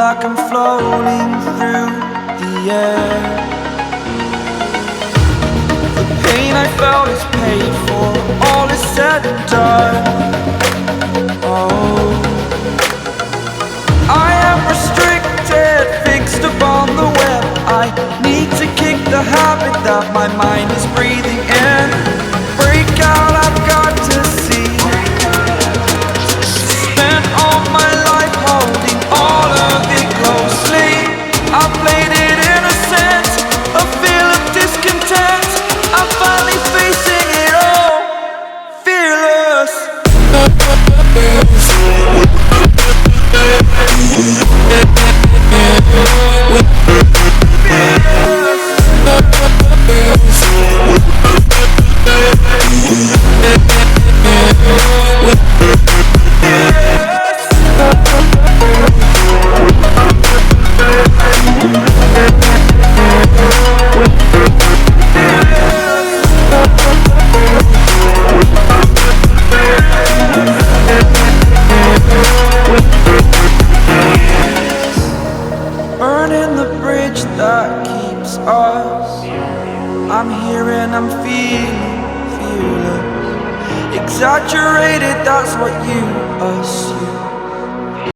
like I'm floating through the air. The pain I felt is paid for, all is said and done. Oh, I am restricted, fixed upon the web. I need to kick the habit that my mind is breathing in. Break out, I've got to see. Spent all my life holding all of it closely. I played it innocent, a feel of discontent. I'm finally facing it all, fearless. Burning the bridge that keeps us. I'm here and I'm feeling fearless. Exaggerated, that's what you assume.